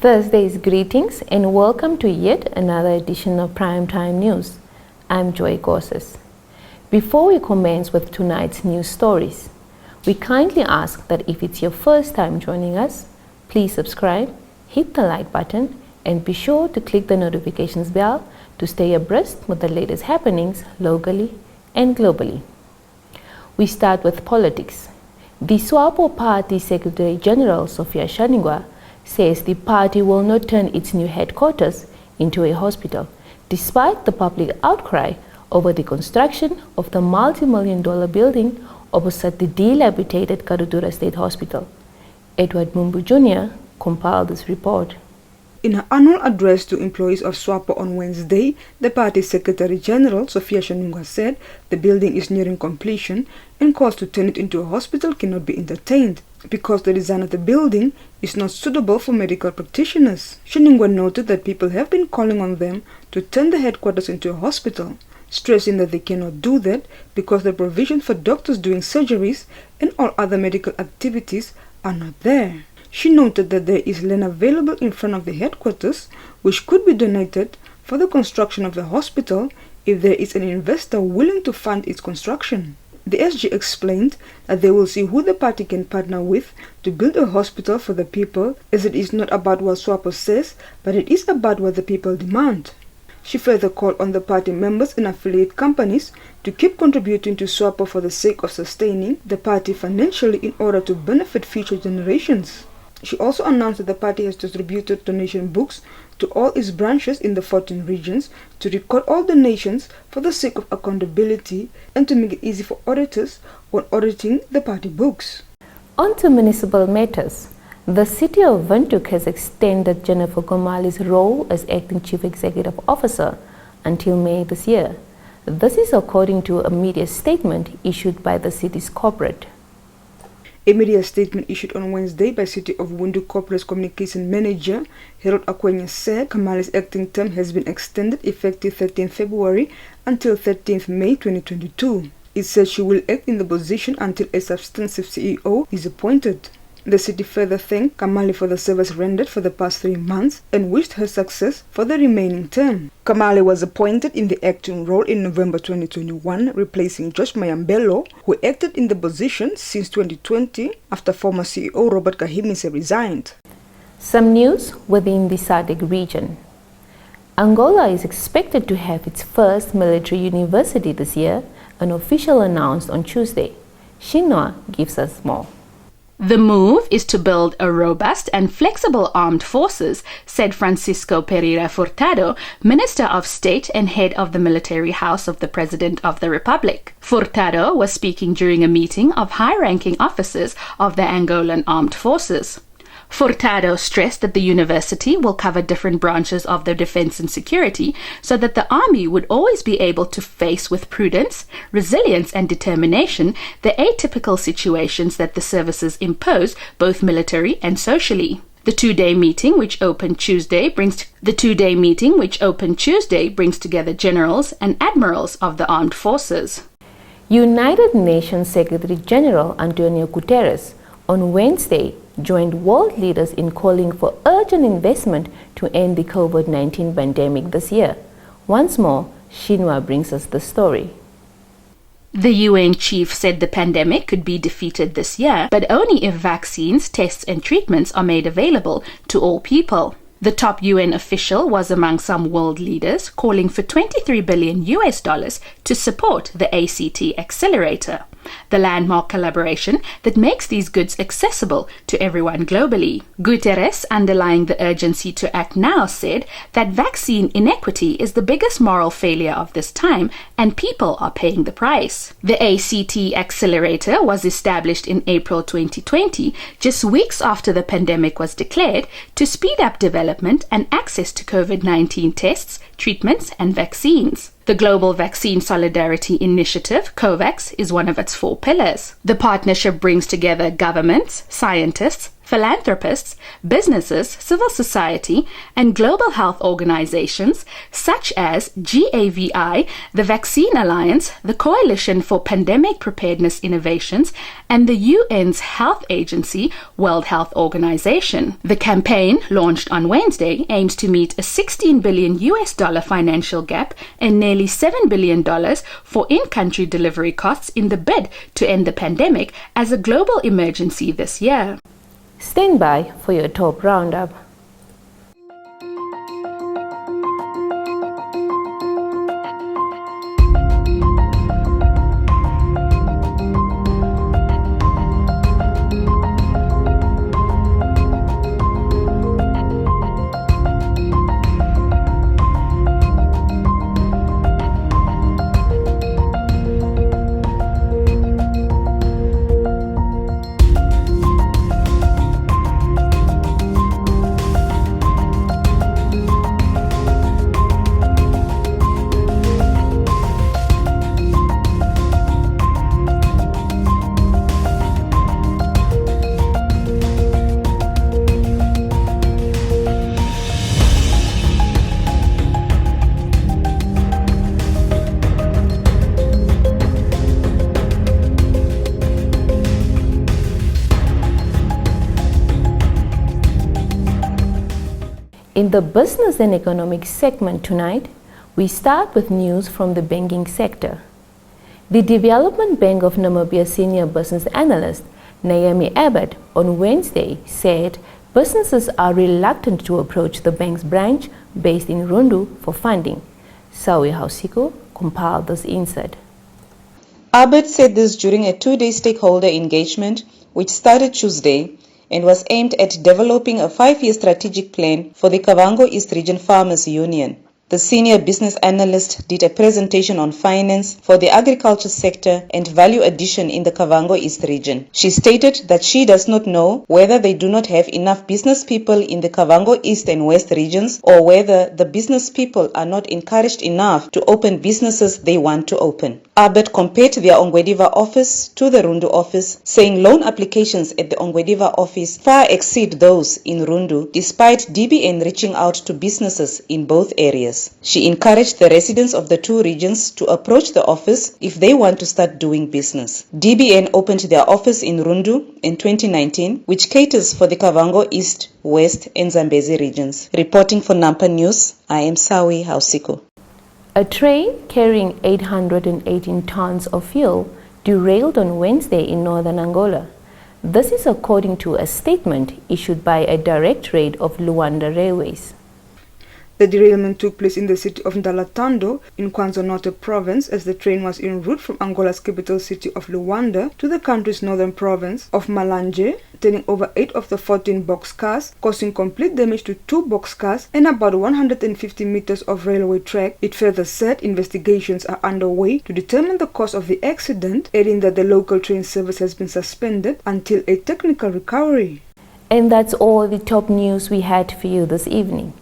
Thursday's greetings and welcome to yet another edition of Primetime News. I'm Joy Gorses. Before we commence with tonight's news stories, we kindly ask that if it's your first time joining us, please subscribe, hit the like button, and be sure to click the notifications bell to stay abreast with the latest happenings locally and globally. We start with politics. The SWAPO Party Secretary General Sophia Shaningwa says the party will not turn its new headquarters into a hospital, despite the public outcry over the construction of the multi-million-dollar building opposite the dilapidated Karudura State Hospital. Edward Mumbu Jr. compiled this report. In her annual address to employees of SWAPO on Wednesday, the party Secretary General Sophia Shaningwa said the building is nearing completion and calls to turn it into a hospital cannot be entertained because the design of the building is not suitable for medical practitioners. Shaningwa noted that people have been calling on them to turn the headquarters into a hospital, stressing that they cannot do that because the provisions for doctors doing surgeries and all other medical activities are not there. She noted that there is land available in front of the headquarters which could be donated for the construction of the hospital if there is an investor willing to fund its construction. The SG explained that they will see who the party can partner with to build a hospital for the people, as it is not about what SWAPO says, but it is about what the people demand. She further called on the party members and affiliate companies to keep contributing to SWAPO for the sake of sustaining the party financially in order to benefit future generations. She also announced that the party has distributed donation books to all its branches in the 14 regions to record all donations for the sake of accountability and to make it easy for auditors when auditing the party books. On to municipal matters. The city of Windhoek has extended Jennifer Komali's role as acting chief executive officer until May this year. This is according to a media statement issued by the city's corporate. A media statement issued on Wednesday by City of Windhoek Corporate Communication Manager Harold Akwenya said Komali's acting term has been extended effective 13 February until 13 May 2022. It said she will act in the position until a substantive CEO is appointed. The city further thanked Komali for the service rendered for the past 3 months and wished her success for the remaining term. Komali was appointed in the acting role in November 2021, replacing Josh Mayambelo, who acted in the position since 2020 after former CEO Robert Kahimise resigned. Some news within the SADC region. Angola is expected to have its first military university this year, an official announced on Tuesday. Shinwa gives us more. The move is to build a robust and flexible armed forces, said Francisco Pereira Furtado, Minister of State and head of the military house of the President of the Republic. Furtado was speaking during a meeting of high-ranking officers of the Angolan armed forces. Furtado stressed that the university will cover different branches of the defense and security so that the army would always be able to face with prudence, resilience and determination the atypical situations that the services impose both military and socially. The two-day meeting which opened Tuesday brings together generals and admirals of the armed forces. United Nations Secretary General Antonio Guterres on Wednesday joined world leaders in calling for urgent investment to end the COVID-19 pandemic this year. Once more, Shinwa brings us the story. The UN chief said the pandemic could be defeated this year, but only if vaccines, tests and treatments are made available to all people. The top UN official was among some world leaders calling for $23 billion to support the ACT accelerator, the landmark collaboration that makes these goods accessible to everyone globally. Guterres, underlying the urgency to act now, said that vaccine inequity is the biggest moral failure of this time and people are paying the price. The ACT accelerator was established in April 2020, just weeks after the pandemic was declared, to speed up development and access to COVID-19 tests, treatments and vaccines. The Global Vaccine Solidarity Initiative, COVAX, is one of its 4 pillars. The partnership brings together governments, scientists, Philanthropists, businesses, civil society, and global health organizations such as GAVI, the Vaccine Alliance, the Coalition for Pandemic Preparedness Innovations, and the UN's health agency, World Health Organization. The campaign, launched on Wednesday, aims to meet a $16 billion financial gap and nearly $7 billion for in-country delivery costs in the bid to end the pandemic as a global emergency this year. Stand by for your top roundup. In the business and economic segment tonight, we start with news from the banking sector. The Development Bank of Namibia senior business analyst Naomi Abbott on Wednesday said businesses are reluctant to approach the bank's branch based in Rundu for funding. Sawi Hausiko compiled this insert. Abbott said this during a two-day stakeholder engagement which started Tuesday and was aimed at developing a 5-year strategic plan for the Kavango East Region Farmers Union. The senior business analyst did a presentation on finance for the agriculture sector and value addition in the Kavango East region. She stated that she does not know whether they do not have enough business people in the Kavango East and West regions or whether the business people are not encouraged enough to open businesses they want to open. Abbott compared their Ongwediva office to the Rundu office, saying loan applications at the Ongwediva office far exceed those in Rundu, despite DBN reaching out to businesses in both areas. She encouraged the residents of the two regions to approach the office if they want to start doing business. DBN opened their office in Rundu in 2019, which caters for the Kavango East, West, and Zambezi regions. Reporting for Nampa News, I am Sawi Hausiko. A train carrying 818 tons of fuel derailed on Wednesday in northern Angola. This is according to a statement issued by a directorate of Luanda Railways. The derailment took place in the city of Ndalatando in KwaZulu-Natal province as the train was en route from Angola's capital city of Luanda to the country's northern province of Malanje, turning over 8 of the 14 boxcars, causing complete damage to 2 boxcars and about 150 meters of railway track. It further said investigations are underway to determine the cause of the accident, adding that the local train service has been suspended until a technical recovery. And that's all the top news we had for you this evening.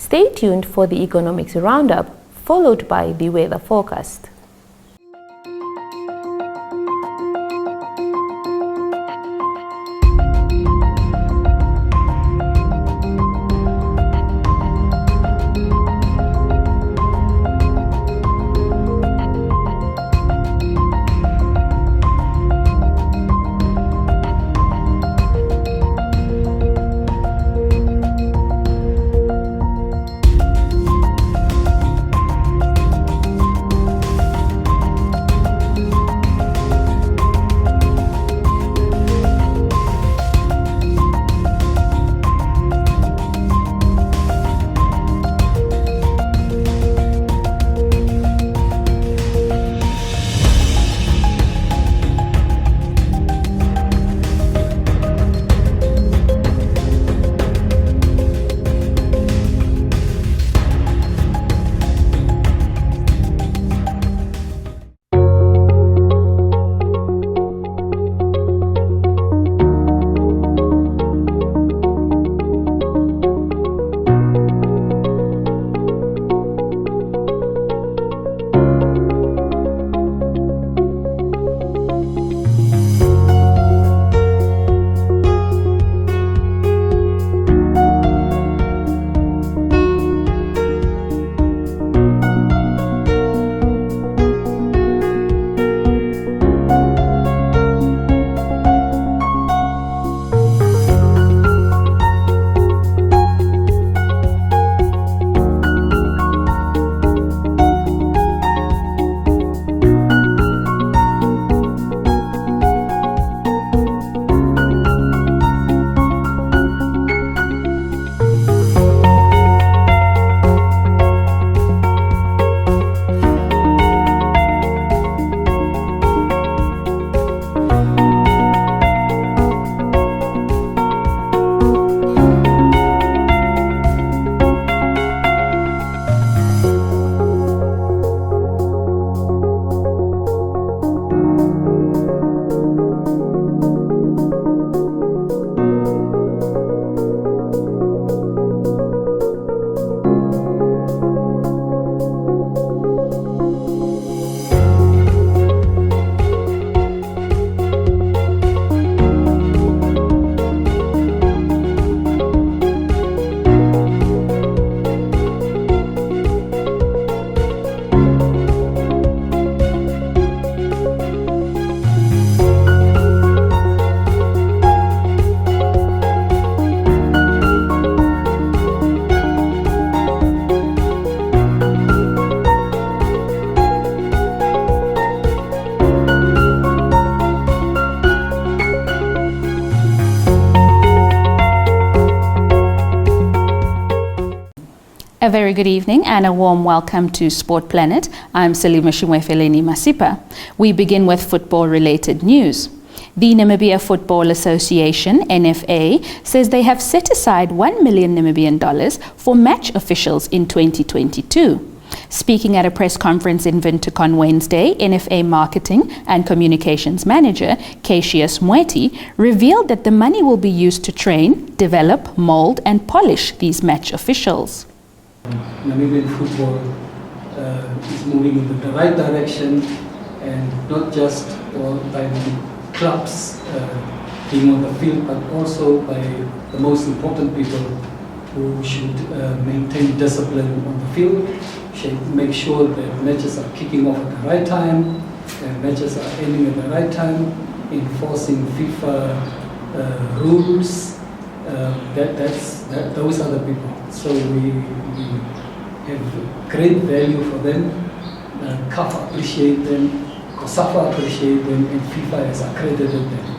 Stay tuned for the economics roundup, followed by the weather forecast. A very good evening and a warm welcome to Sport Planet. I'm Salima Shimwefeleni Masipa. We begin with football-related news. The Namibia Football Association, NFA, says they have set aside $1 million Namibian for match officials in 2022. Speaking at a press conference in Windhoek on Wednesday, NFA Marketing and Communications Manager, Cassius Mweti, revealed that the money will be used to train, develop, mold and polish these match officials. Namibian football is moving in the right direction, and not just by the clubs being on the field, but also by the most important people who should maintain discipline on the field, should make sure that matches are kicking off at the right time, and matches are ending at the right time, enforcing FIFA rules. Those are the people. So we have great value for them. CAF appreciate them, COSAFA appreciate them, and FIFA has accredited them.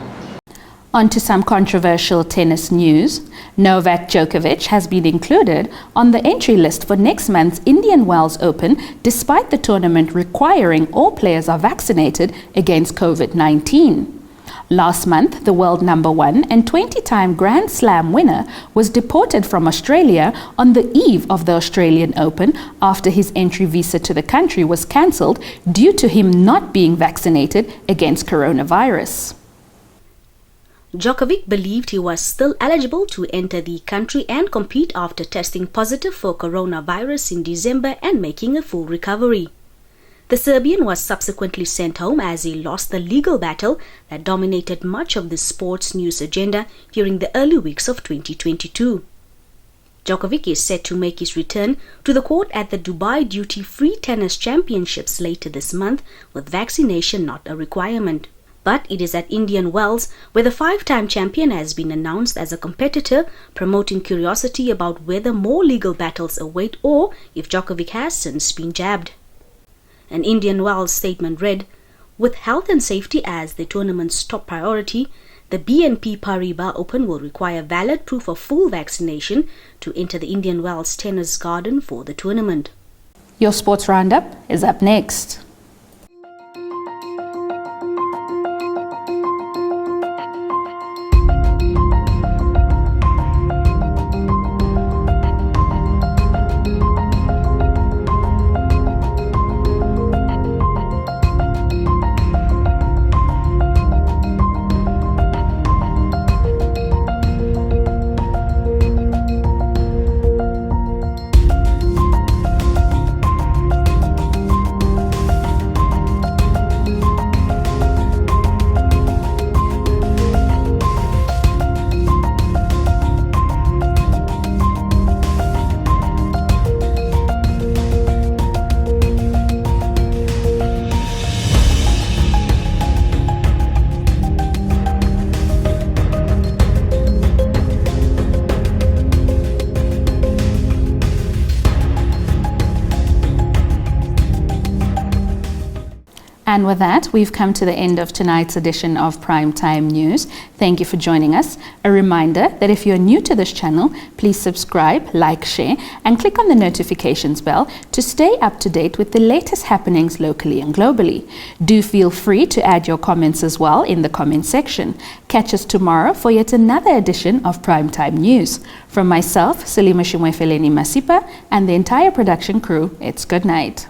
On to some controversial tennis news. Novak Djokovic has been included on the entry list for next month's Indian Wells Open, despite the tournament requiring all players are vaccinated against COVID-19. Last month, the world #1 and 20-time Grand Slam winner was deported from Australia on the eve of the Australian Open after his entry visa to the country was cancelled due to him not being vaccinated against coronavirus. Djokovic believed he was still eligible to enter the country and compete after testing positive for coronavirus in December and making a full recovery. The Serbian was subsequently sent home as he lost the legal battle that dominated much of the sports news agenda during the early weeks of 2022. Djokovic is set to make his return to the court at the Dubai Duty-Free Tennis Championships later this month, with vaccination not a requirement. But it is at Indian Wells where the 5-time champion has been announced as a competitor, promoting curiosity about whether more legal battles await or if Djokovic has since been jabbed. An Indian Wells statement read, "With health and safety as the tournament's top priority, the BNP Paribas Open will require valid proof of full vaccination to enter the Indian Wells Tennis Garden for the tournament." Your sports roundup is up next. And with that, we've come to the end of tonight's edition of Primetime News. Thank you for joining us. A reminder that if you're new to this channel, please subscribe, like, share, and click on the notifications bell to stay up to date with the latest happenings locally and globally. Do feel free to add your comments as well in the comment section. Catch us tomorrow for yet another edition of Primetime News. From myself, Salima Shimwefeleni Masipa, and the entire production crew, it's good night.